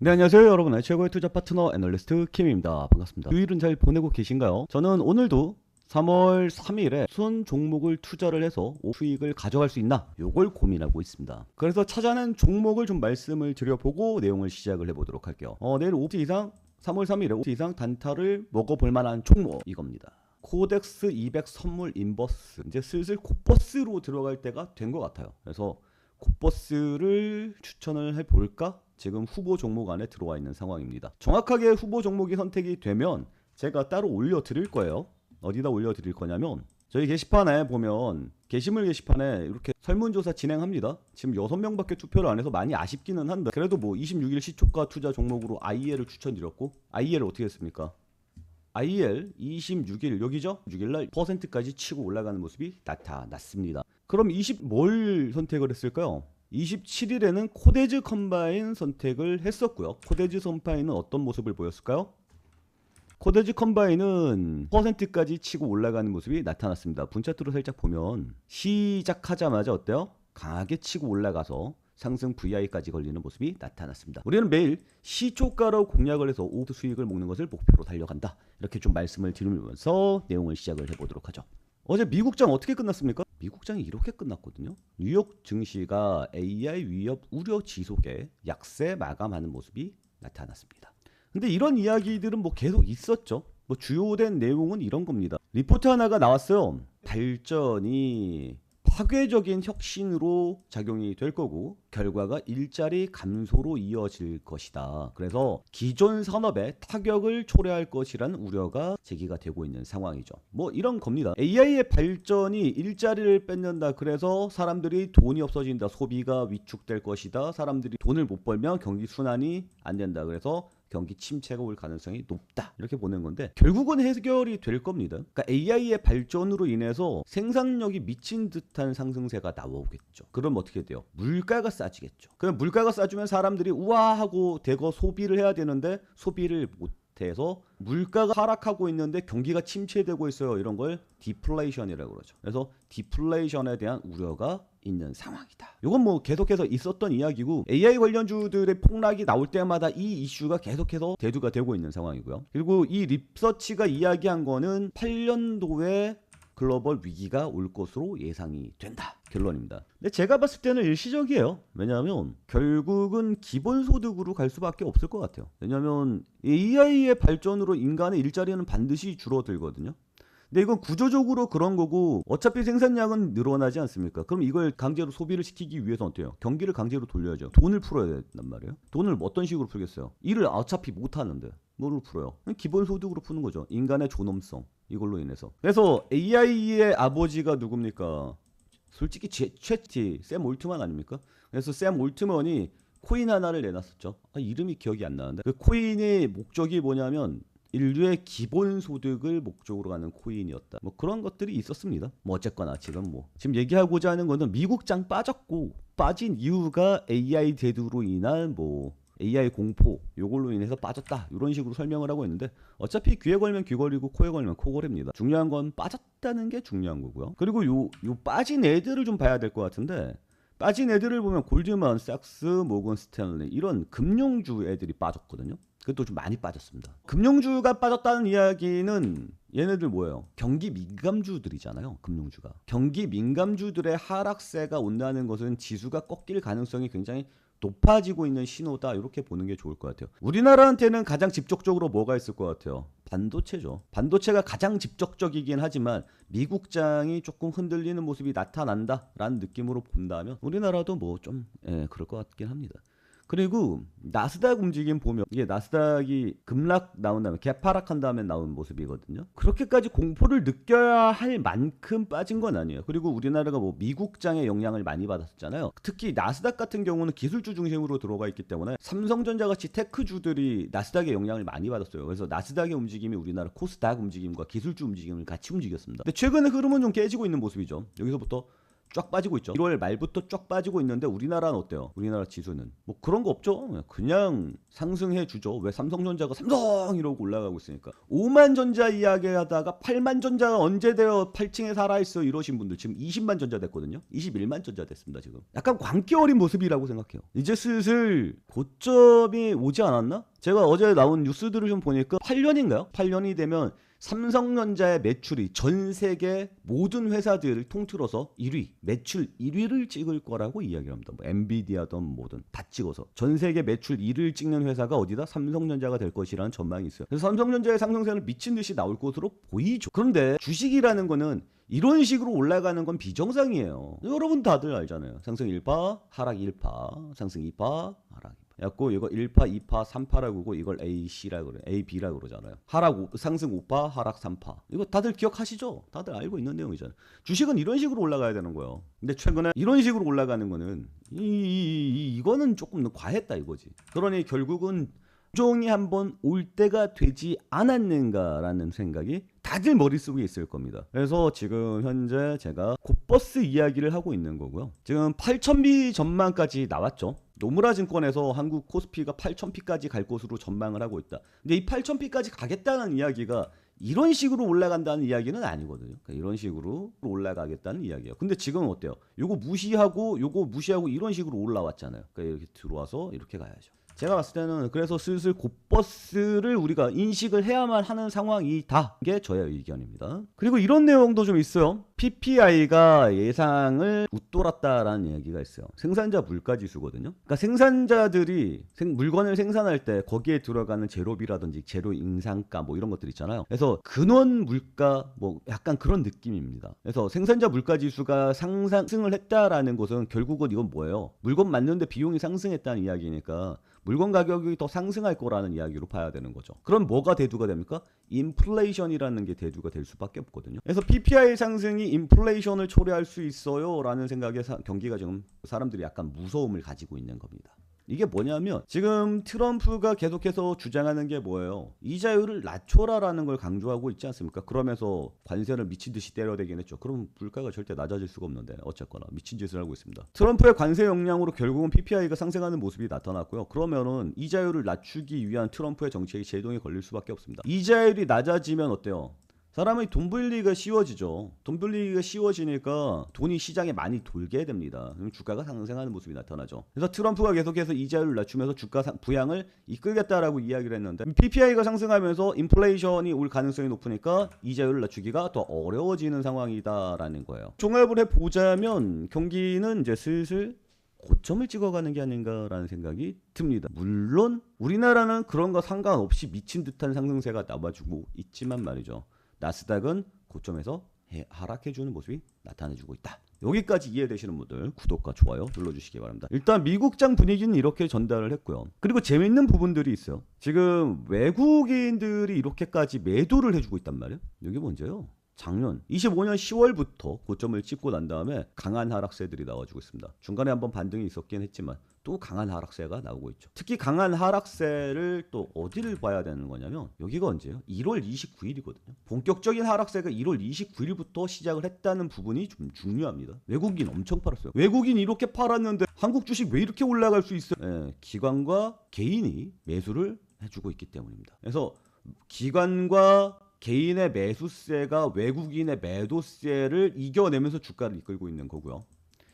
네, 안녕하세요 여러분의 최고의 투자 파트너 애널리스트 킴입니다. 반갑습니다. 휴일은 잘 보내고 계신가요? 저는 오늘도 3월 3일에 무슨 종목을 투자를 해서 수익을 가져갈 수 있나 요걸 고민하고 있습니다. 그래서 찾아낸 종목을 좀 말씀을 드려보고 내용을 시작을 해보도록 할게요. 내일 5시 이상 3월 3일에 5시 이상 단타를 먹어볼 만한 종목 이겁니다. 코덱스 200 선물 인버스, 이제 슬슬 콧버스로 들어갈 때가 된 것 같아요. 그래서 콧버스를 추천을 해볼까? 지금 후보 종목 안에 들어와 있는 상황입니다. 정확하게 후보 종목이 선택이 되면 제가 따로 올려드릴 거예요. 어디다 올려드릴 거냐면 저희 게시판에 보면 게시물 게시판에 이렇게 설문조사 진행합니다. 지금 6명밖에 투표를 안 해서 많이 아쉽기는 한데 그래도 뭐 26일 시초가 투자 종목으로 IEL을 추천드렸고 IEL 어떻게 했습니까? IEL 26일 여기죠? 6일날 퍼센트까지 치고 올라가는 모습이 나타났습니다. 그럼 뭘 선택을 했을까요? 27일에는 코데즈 컴바인 선택을 했었고요. 코데즈 컴바인은 어떤 모습을 보였을까요? 코데즈 컴바인은 퍼센트까지 치고 올라가는 모습이 나타났습니다. 분차트로 살짝 보면 시작하자마자 어때요? 강하게 치고 올라가서 상승 VI까지 걸리는 모습이 나타났습니다. 우리는 매일 시초가로 공략을 해서 오후 수익을 먹는 것을 목표로 달려간다. 이렇게 좀 말씀을 드리면서 내용을 시작을 해보도록 하죠. 어제 미국장 어떻게 끝났습니까? 미국장이 이렇게 끝났거든요. 뉴욕 증시가 AI 위협 우려 지속에 약세 마감하는 모습이 나타났습니다. 근데 이런 이야기들은 뭐 계속 있었죠. 뭐 주요된 내용은 이런 겁니다. 리포트 하나가 나왔어요. 발전이 파괴적인 혁신으로 작용이 될 거고 결과가 일자리 감소로 이어질 것이다. 그래서 기존 산업에 타격을 초래할 것이라는 우려가 제기가 되고 있는 상황이죠. 뭐 이런 겁니다. AI의 발전이 일자리를 뺏는다. 그래서 사람들이 돈이 없어진다. 소비가 위축될 것이다. 사람들이 돈을 못 벌면 경기 순환이 안 된다. 그래서 경기 침체가 올 가능성이 높다. 이렇게 보는 건데 결국은 해결이 될 겁니다. 그러니까 AI의 발전으로 인해서 생산력이 미친 듯한 상승세가 나오겠죠. 그럼 어떻게 돼요? 물가가 싸지겠죠. 그럼 물가가 싸지면 사람들이 우아하고 대거 소비를 해야 되는데 소비를 못 해서 물가가 하락하고 있는데 경기가 침체되고 있어요. 이런 걸 디플레이션이라고 그러죠. 그래서 디플레이션에 대한 우려가 있는 상황이다. 이건 뭐 계속해서 있었던 이야기고 AI 관련주들의 폭락이 나올 때마다 이 이슈가 계속해서 대두가 되고 있는 상황이고요. 그리고 이 립서치가 이야기한 거는 8년도에 글로벌 위기가 올 것으로 예상이 된다. 결론입니다. 근데 제가 봤을 때는 일시적이에요. 왜냐하면 결국은 기본소득으로 갈 수밖에 없을 것 같아요. 왜냐하면 AI의 발전으로 인간의 일자리는 반드시 줄어들거든요. 근데 이건 구조적으로 그런 거고 어차피 생산량은 늘어나지 않습니까? 그럼 이걸 강제로 소비를 시키기 위해서 어때요? 경기를 강제로 돌려야죠. 돈을 풀어야 된단 말이에요. 돈을 어떤 식으로 풀겠어요? 일을 어차피 못하는데 뭐로 풀어요? 기본소득으로 푸는 거죠. 인간의 존엄성 이걸로 인해서. 그래서 AI의 아버지가 누굽니까? 솔직히 최티 샘 올트만 아닙니까? 그래서 샘 올트먼이 코인 하나를 내놨었죠. 이름이 기억이 안 나는데 그 코인의 목적이 뭐냐면 인류의 기본소득을 목적으로 가는 코인이었다. 뭐 그런 것들이 있었습니다. 뭐 어쨌거나 지금 얘기하고자 하는 거는 미국장 빠졌고 빠진 이유가 AI 대두로 인한 뭐 AI 공포 요걸로 인해서 빠졌다 이런 식으로 설명을 하고 있는데 어차피 귀에 걸면 귀 걸리고 코에 걸면 코 걸립니다. 중요한 건 빠졌다는 게 중요한 거고요. 그리고 요 빠진 애들을 좀 봐야 될 것 같은데 빠진 애들을 보면 골드만 삭스, 모건 스탠리 이런 금융주 애들이 빠졌거든요. 그것도 좀 많이 빠졌습니다. 금융주가 빠졌다는 이야기는 얘네들 뭐예요? 경기 민감주들이잖아요. 금융주가. 경기 민감주들의 하락세가 온다는 것은 지수가 꺾일 가능성이 굉장히 높아지고 있는 신호다. 이렇게 보는 게 좋을 것 같아요. 우리나라한테는 가장 직접적으로 뭐가 있을 것 같아요? 반도체죠. 반도체가 가장 직접적이긴 하지만 미국장이 조금 흔들리는 모습이 나타난다라는 느낌으로 본다면 우리나라도 뭐 좀 그럴 것 같긴 합니다. 그리고 나스닥 움직임 보면 이게 나스닥이 급락 나온 다음에 개파락한 다음에 나온 모습이거든요. 그렇게까지 공포를 느껴야 할 만큼 빠진 건 아니에요. 그리고 우리나라가 뭐 미국장의 영향을 많이 받았잖아요. 특히 나스닥 같은 경우는 기술주 중심으로 들어가 있기 때문에 삼성전자 같이 테크주들이 나스닥의 영향을 많이 받았어요. 그래서 나스닥의 움직임이 우리나라 코스닥 움직임과 기술주 움직임을 같이 움직였습니다. 근데 최근에 흐름은 좀 깨지고 있는 모습이죠. 여기서부터 쫙 빠지고 있죠. 1월 말부터 쫙 빠지고 있는데 우리나라는 어때요? 우리나라 지수는 뭐 그런 거 없죠. 그냥 상승해 주죠. 왜? 삼성전자가 삼성 이러고 올라가고 있으니까. 5만 전자 이야기하다가 8만 전자가 언제 되어 8층에 살아있어 이러신 분들 지금 20만 전자 됐거든요. 21만 전자 됐습니다. 지금 약간 광기 어린 모습이라고 생각해요. 이제 슬슬 고점이 오지 않았나? 제가 어제 나온 뉴스들을 좀 보니까 8년인가요? 8년이 되면 삼성전자의 매출이 전 세계 모든 회사들을 통틀어서 1위, 매출 1위를 찍을 거라고 이야기를 합니다. 뭐 엔비디아든 뭐든 다 찍어서 전 세계 매출 1위를 찍는 회사가 어디다? 삼성전자가 될 것이라는 전망이 있어요. 그래서 삼성전자의 상승세는 미친 듯이 나올 것으로 보이죠. 그런데 주식이라는 거는 이런 식으로 올라가는 건 비정상이에요. 여러분 다들 알잖아요. 상승 1파, 하락 1파, 상승 2파, 하락 2파. 였고 이거 1파, 2파, 3파라고 이걸 AC라 그래. AB라 그러잖아요. 상승 5파, 하락 3파. 이거 다들 기억하시죠? 다들 알고 있는 내용이잖아요. 주식은 이런 식으로 올라가야 되는 거예요. 근데 최근에 이런 식으로 올라가는 거는 이거는 조금 과했다 이거지. 그러니 결국은 종이 한번 올 때가 되지 않았는가라는 생각이 다들 머릿속에 있을 겁니다. 그래서 지금 현재 제가 곧버스 이야기를 하고 있는 거고요. 지금 8,000비 전망까지 나왔죠. 노무라 증권에서 한국 코스피가 8,000피까지 갈 것으로 전망을 하고 있다. 근데 이 8,000피까지 가겠다는 이야기가 이런 식으로 올라간다는 이야기는 아니거든요. 그러니까 이런 식으로 올라가겠다는 이야기예요. 근데 지금은 어때요? 요거 무시하고 이런 식으로 올라왔잖아요. 그러니까 이렇게 들어와서 이렇게 가야죠. 제가 봤을 때는 그래서 슬슬 곧버스를 우리가 인식을 해야만 하는 상황이다. 이게 저의 의견입니다. 그리고 이런 내용도 좀 있어요. PPI가 예상을 웃돌았다라는 얘기가 있어요. 생산자 물가지수거든요. 그러니까 생산자들이 물건을 생산할 때 거기에 들어가는 재료비라든지 재료 인상가 뭐 이런 것들 있잖아요. 그래서 근원 물가 뭐 약간 그런 느낌입니다. 그래서 생산자 물가지수가 상승을 했다라는 것은 결국은 이건 뭐예요? 물건 만드는데 비용이 상승했다는 이야기니까 물건 가격이 더 상승할 거라는 이야기로 봐야 되는 거죠. 그럼 뭐가 대두가 됩니까? 인플레이션이라는 게 대두가 될 수밖에 없거든요. 그래서 PPI 상승이 인플레이션을 초래할 수 있어요 라는 생각에 경기가 지금 사람들이 약간 무서움을 가지고 있는 겁니다. 이게 뭐냐면 지금 트럼프가 계속해서 주장하는 게 뭐예요? 이자율을 낮춰라라는 걸 강조하고 있지 않습니까? 그러면서 관세를 미친 듯이 때려대긴 했죠. 그럼 물가가 절대 낮아질 수가 없는데 어쨌거나 미친 짓을 하고 있습니다. 트럼프의 관세 역량으로 결국은 PPI가 상승하는 모습이 나타났고요. 그러면은 이자율을 낮추기 위한 트럼프의 정책이 제동이 걸릴 수밖에 없습니다. 이자율이 낮아지면 어때요? 사람이 돈 벌리기가 쉬워지죠. 돈 벌리기가 쉬워지니까 돈이 시장에 많이 돌게 됩니다. 그럼 주가가 상승하는 모습이 나타나죠. 그래서 트럼프가 계속해서 이자율을 낮추면서 주가 부양을 이끌겠다라고 이야기를 했는데 PPI가 상승하면서 인플레이션이 올 가능성이 높으니까 이자율을 낮추기가 더 어려워지는 상황이다라는 거예요. 종합을 해보자면 경기는 이제 슬슬 고점을 찍어가는 게 아닌가라는 생각이 듭니다. 물론 우리나라는 그런 거 상관없이 미친 듯한 상승세가 나와주고 있지만 말이죠. 나스닥은 고점에서 하락해주는 모습이 나타내주고 있다. 여기까지 이해되시는 분들 구독과 좋아요 눌러주시기 바랍니다. 일단 미국장 분위기는 이렇게 전달을 했고요. 그리고 재밌는 부분들이 있어요. 지금 외국인들이 이렇게까지 매도를 해주고 있단 말이에요. 이게 문제예요. 작년 25년 10월부터 고점을 찍고 난 다음에 강한 하락세들이 나와주고 있습니다. 중간에 한번 반등이 있었긴 했지만 또 강한 하락세가 나오고 있죠. 특히 강한 하락세를 또 어디를 봐야 되는 거냐면 여기가 언제예요? 1월 29일이거든요. 본격적인 하락세가 1월 29일부터 시작을 했다는 부분이 좀 중요합니다. 외국인 엄청 팔았어요. 외국인 이렇게 팔았는데 한국 주식 왜 이렇게 올라갈 수 있어요? 네, 기관과 개인이 매수를 해주고 있기 때문입니다. 그래서 기관과 개인의 매수세가 외국인의 매도세를 이겨내면서 주가를 이끌고 있는 거고요.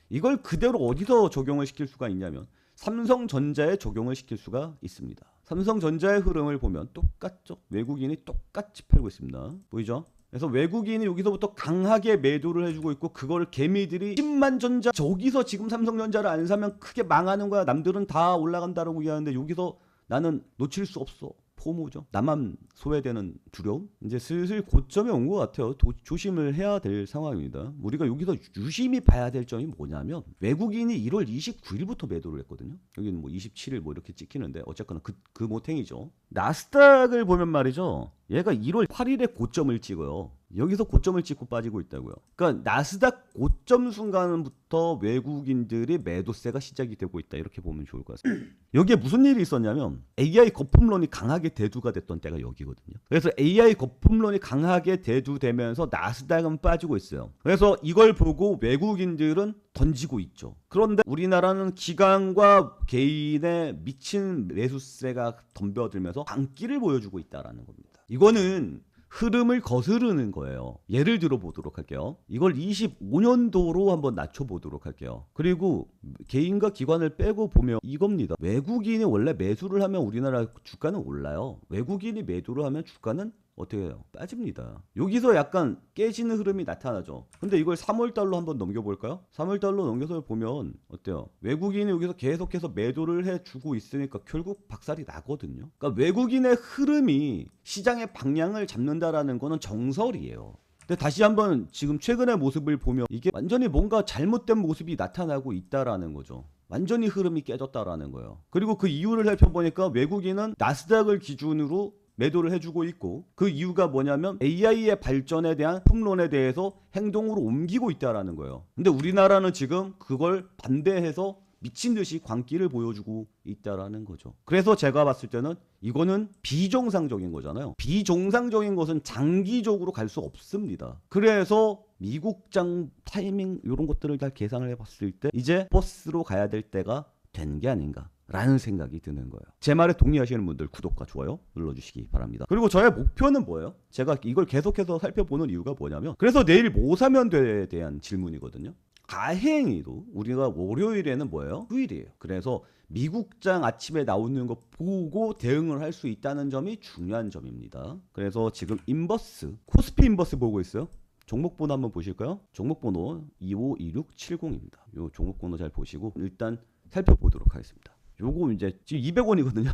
이걸 그대로 어디서 적용을 시킬 수가 있냐면 삼성전자에 적용을 시킬 수가 있습니다. 삼성전자의 흐름을 보면 똑같죠. 외국인이 똑같이 팔고 있습니다. 보이죠? 그래서 외국인이 여기서부터 강하게 매도를 해주고 있고 그걸 개미들이 10만 전자 저기서 지금 삼성전자를 안 사면 크게 망하는 거야. 남들은 다 올라간다라고 얘기하는데 여기서 나는 놓칠 수 없어. 포모죠. 나만 소외되는 두려움? 이제 슬슬 고점에 온 것 같아요. 조심을 해야 될 상황입니다. 우리가 여기서 유심히 봐야 될 점이 뭐냐면 외국인이 1월 29일부터 매도를 했거든요. 여기는 뭐 27일 뭐 이렇게 찍히는데 어쨌거나 그 모탱이죠. 나스닥을 보면 말이죠. 얘가 1월 8일에 고점을 찍어요. 여기서 고점을 찍고 빠지고 있다고요. 그러니까 나스닥 고점 순간부터 외국인들이 매도세가 시작이 되고 있다. 이렇게 보면 좋을 것 같습니다. 여기에 무슨 일이 있었냐면 AI 거품론이 강하게 대두가 됐던 때가 여기거든요. 그래서 AI 거품론이 강하게 대두되면서 나스닥은 빠지고 있어요. 그래서 이걸 보고 외국인들은 던지고 있죠. 그런데 우리나라는 기관과 개인의 미친 매수세가 덤벼들면서 광기를 보여주고 있다는 겁니다. 이거는 흐름을 거스르는 거예요. 예를 들어 보도록 할게요. 이걸 25년도로 한번 낮춰보도록 할게요. 그리고 개인과 기관을 빼고 보면 이겁니다. 외국인이 원래 매수를 하면 우리나라 주가는 올라요. 외국인이 매도를 하면 주가는 어떻게 해요? 빠집니다. 여기서 약간 깨지는 흐름이 나타나죠. 근데 이걸 3월달로 한번 넘겨볼까요? 3월달로 넘겨서 보면 어때요? 외국인이 여기서 계속해서 매도를 해주고 있으니까 결국 박살이 나거든요. 그러니까 외국인의 흐름이 시장의 방향을 잡는다라는 거는 정설이에요. 근데 다시 한번 지금 최근의 모습을 보면 이게 완전히 뭔가 잘못된 모습이 나타나고 있다라는 거죠. 완전히 흐름이 깨졌다라는 거예요. 그리고 그 이유를 살펴보니까 외국인은 나스닥을 기준으로 매도를 해주고 있고, 그 이유가 뭐냐면 AI의 발전에 대한 풍론에 대해서 행동으로 옮기고 있다라는 거예요. 근데 우리나라는 지금 그걸 반대해서 미친 듯이 광기를 보여주고 있다라는 거죠. 그래서 제가 봤을 때는 이거는 비정상적인 거잖아요. 비정상적인 것은 장기적으로 갈 수 없습니다. 그래서 미국장 타이밍 이런 것들을 다 계산을 해봤을 때 이제 버스로 가야 될 때가 된 게 아닌가 라는 생각이 드는 거예요. 제 말에 동의하시는 분들 구독과 좋아요 눌러주시기 바랍니다. 그리고 저의 목표는 뭐예요? 제가 이걸 계속해서 살펴보는 이유가 뭐냐면, 그래서 내일 뭐 사면 돼에 대한 질문이거든요. 다행히도 우리가 월요일에는 뭐예요? 휴일이에요. 그래서 미국장 아침에 나오는 거 보고 대응을 할 수 있다는 점이 중요한 점입니다. 그래서 지금 인버스, 코스피 인버스 보고 있어요. 종목번호 한번 보실까요? 종목번호 252670입니다. 요 종목번호 잘 보시고 일단 살펴보도록 하겠습니다. 요거 이제 지금 200원이거든요.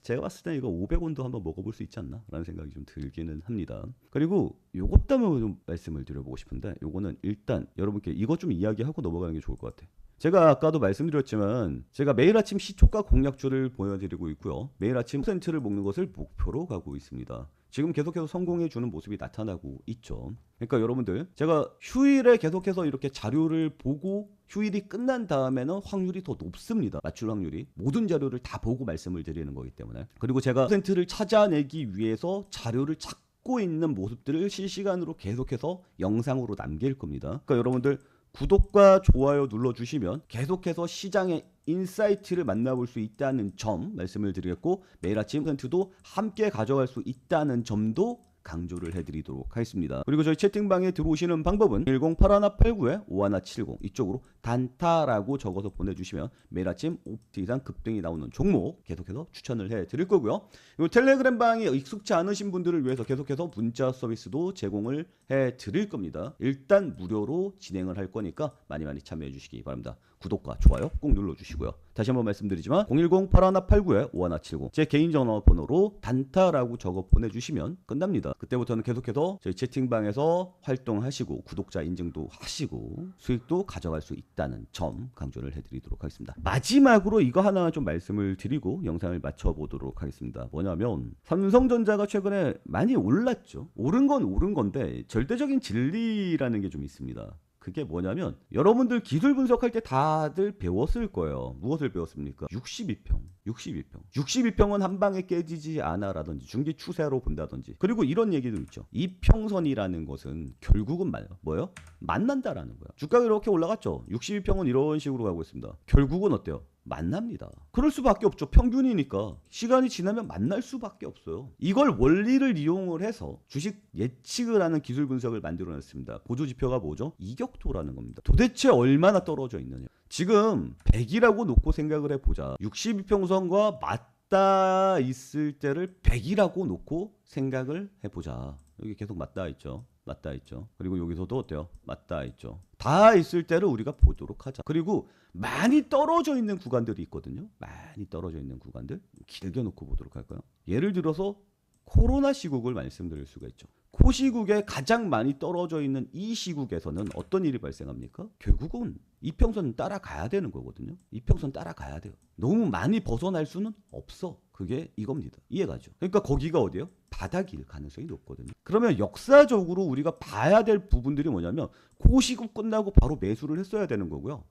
제가 봤을 때 이거 500원도 한번 먹어볼 수 있지 않나 라는 생각이 좀 들기는 합니다. 그리고 요것 때문에 좀 말씀을 드려보고 싶은데, 요거는 일단 여러분께 이것 좀 이야기하고 넘어가는 게 좋을 것 같아요. 제가 아까도 말씀드렸지만 제가 매일 아침 시초가 공략주를 보여드리고 있고요. 매일 아침 %를 먹는 것을 목표로 가고 있습니다. 지금 계속해서 성공해주는 모습이 나타나고 있죠. 그러니까 여러분들, 제가 휴일에 계속해서 이렇게 자료를 보고 휴일이 끝난 다음에는 확률이 더 높습니다. 맞출 확률이. 모든 자료를 다 보고 말씀을 드리는 거기 때문에. 그리고 제가 %를 찾아내기 위해서 자료를 찾고 있는 모습들을 실시간으로 계속해서 영상으로 남길 겁니다. 그러니까 여러분들 구독과 좋아요 눌러주시면 계속해서 시장의 인사이트를 만나볼 수 있다는 점 말씀을 드리겠고, 매일 아침 %도 함께 가져갈 수 있다는 점도 강조를 해드리도록 하겠습니다. 그리고 저희 채팅방에 들어오시는 방법은 108189-5170 이쪽으로 단타라고 적어서 보내주시면 매일 아침 5% 이상 급등이 나오는 종목 계속해서 추천을 해드릴 거고요. 이 텔레그램 방이 익숙치 않으신 분들을 위해서 계속해서 문자 서비스도 제공을 해드릴 겁니다. 일단 무료로 진행을 할 거니까 많이 참여해 주시기 바랍니다. 구독과 좋아요 꼭 눌러주시고요. 다시 한번 말씀드리지만 010-8189-5170 제 개인 전화번호로 단타라고 적어 보내주시면 끝납니다. 그때부터는 계속해서 저희 채팅방에서 활동하시고 구독자 인증도 하시고 수익도 가져갈 수 있다는 점 강조를 해드리도록 하겠습니다. 마지막으로 이거 하나 좀 말씀을 드리고 영상을 마쳐보도록 하겠습니다. 뭐냐면 삼성전자가 최근에 많이 올랐죠. 오른 건 오른 건데 절대적인 진리라는 게 좀 있습니다. 그게 뭐냐면 여러분들 기술 분석할 때 다들 배웠을 거예요. 무엇을 배웠습니까? 62평. 62평은 한 방에 깨지지 않아 라든지 중기 추세로 본다든지. 그리고 이런 얘기도 있죠. 이평선이라는 것은 결국은 뭐예요? 만난다라는 거예요. 주가가 이렇게 올라갔죠. 62평은 이런 식으로 가고 있습니다. 결국은 어때요? 만납니다. 그럴 수밖에 없죠. 평균이니까. 시간이 지나면 만날 수밖에 없어요. 이걸 원리를 이용을 해서 주식 예측을 하는 기술 분석을 만들어냈습니다. 보조지표가 뭐죠? 이격도라는 겁니다. 도대체 얼마나 떨어져 있느냐. 지금 100이라고 놓고 생각을 해보자. 62평선과 맞닿아 있을 때를 100이라고 놓고 생각을 해보자. 여기 계속 맞닿아 있죠. 그리고 여기서도 어때요? 맞닿아 있죠. 다 있을 때를 우리가 보도록 하자. 그리고 많이 떨어져 있는 구간들이 있거든요. 많이 떨어져 있는 구간들 길게 놓고 보도록 할까요? 예를 들어서 코로나 시국을 말씀드릴 수가 있죠. 코시국에 가장 많이 떨어져 있는 이 시국에서는 어떤 일이 발생합니까? 결국은 이평선 따라가야 되는 거거든요. 이평선 따라가야 돼요. 너무 많이 벗어날 수는 없어. 그게 이겁니다. 이해가죠? 그러니까 거기가 어디예요? 바닥일 가능성이 높거든요. 그러면 역사적으로 우리가 봐야 될 부분들이 뭐냐면 고시국 끝나고 바로 매수를 했어야 되는 거고요.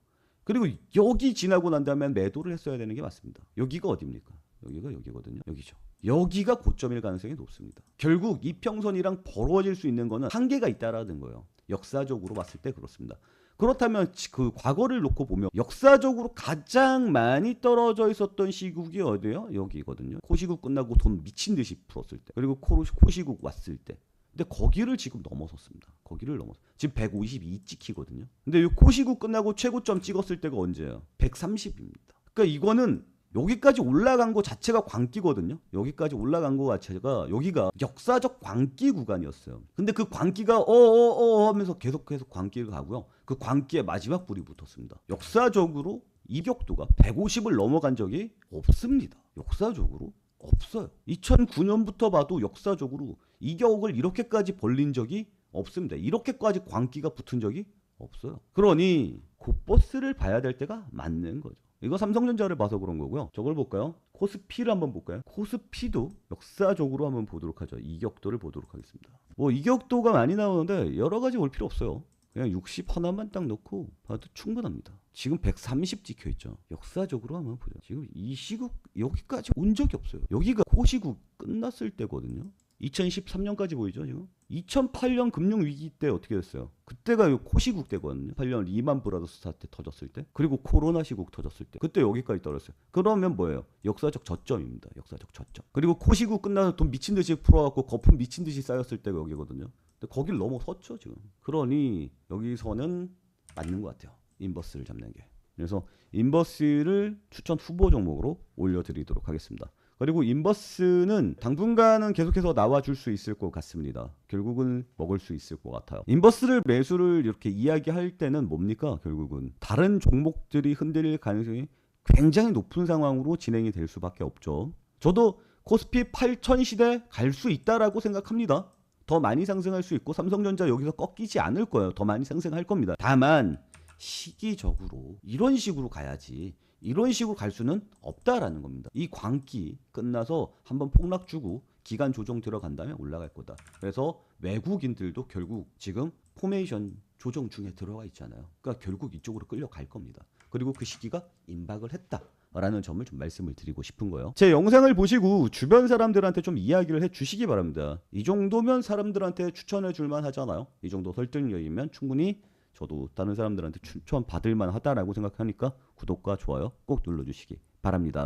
그리고 여기 지나고 난 다음에 매도를 했어야 되는 게 맞습니다. 여기가 어디입니까? 여기가 여기거든요. 여기죠. 여기가 고점일 가능성이 높습니다. 결국 이평선이랑 벌어질 수 있는 거는 한계가 있다라는 거예요. 역사적으로 봤을 때 그렇습니다. 그렇다면 그 과거를 놓고 보면 역사적으로 가장 많이 떨어져 있었던 시국이 어디예요? 여기거든요. 코시국 끝나고 돈 미친 듯이 풀었을 때, 그리고 코시국 왔을 때. 근데 거기를 지금 넘어섰습니다. 거기를 넘어서 지금 152 찍히거든요. 근데 이 코시국 끝나고 최고점 찍었을 때가 언제예요? 130입니다. 그러니까 이거는 여기까지 올라간 거 자체가 광기거든요. 여기까지 올라간 거 자체가 여기가 역사적 광기 구간이었어요. 근데 그 광기가 하면서 계속 광기를 가고요. 그 광기에 마지막 불이 붙었습니다. 역사적으로 이격도가 150을 넘어간 적이 없습니다. 역사적으로 없어요. 2009년부터 봐도 역사적으로 이격을 이렇게까지 벌린 적이 없습니다. 이렇게까지 광기가 붙은 적이 없어요. 그러니 곧버스를 봐야 될 때가 맞는 거죠. 이거 삼성전자를 봐서 그런 거고요. 저걸 볼까요? 코스피를 한번 볼까요? 코스피도 역사적으로 한번 보도록 하죠. 이격도를 보도록 하겠습니다. 뭐 이격도가 많이 나오는데 여러 가지 볼 필요 없어요. 그냥 60 하나만 딱 넣고 봐도 충분합니다. 지금 130 찍혀 있죠. 역사적으로 한번 보죠. 지금 이 시국 여기까지 온 적이 없어요. 여기가 코시국 끝났을 때거든요. 2013년까지 보이죠 지금? 2008년 금융위기 때 어떻게 됐어요? 그때가 코시국 때거든요. 8년 리만 브라더스 사태 터졌을 때, 그리고 코로나 시국 터졌을 때, 그때 여기까지 떨어졌어요. 그러면 뭐예요? 역사적 저점입니다. 역사적 저점. 그리고 코시국 끝나서 돈 미친 듯이 풀어갖고 거품 미친 듯이 쌓였을 때가 여기거든요. 근데 거길 넘어섰죠 지금. 그러니 여기서는 맞는 것 같아요. 인버스를 잡는 게. 그래서 인버스를 추천 후보 종목으로 올려드리도록 하겠습니다. 그리고 인버스는 당분간은 계속해서 나와줄 수 있을 것 같습니다. 결국은 먹을 수 있을 것 같아요. 인버스를 매수를 이렇게 이야기할 때는 뭡니까? 결국은 다른 종목들이 흔들릴 가능성이 굉장히 높은 상황으로 진행이 될 수밖에 없죠. 저도 코스피 8,000 시대 갈 수 있다라고 생각합니다. 더 많이 상승할 수 있고 삼성전자 여기서 꺾이지 않을 거예요. 더 많이 상승할 겁니다. 다만 시기적으로 이런 식으로 가야지 이런 식으로 갈 수는 없다라는 겁니다. 이 광기 끝나서 한번 폭락 주고 기간 조정 들어간 다음에 올라갈 거다. 그래서 외국인들도 결국 지금 포메이션 조정 중에 들어가 있잖아요. 그러니까 결국 이쪽으로 끌려갈 겁니다. 그리고 그 시기가 임박을 했다. 라는 점을 좀 말씀을 드리고 싶은 거예요. 제 영상을 보시고 주변 사람들한테 좀 이야기를 해 주시기 바랍니다. 이 정도면 사람들한테 추천해 줄만 하잖아요. 이 정도 설득력이면 충분히 저도 다른 사람들한테 추천 받을 만하다라고 생각하니까 구독과 좋아요 꼭 눌러주시기 바랍니다.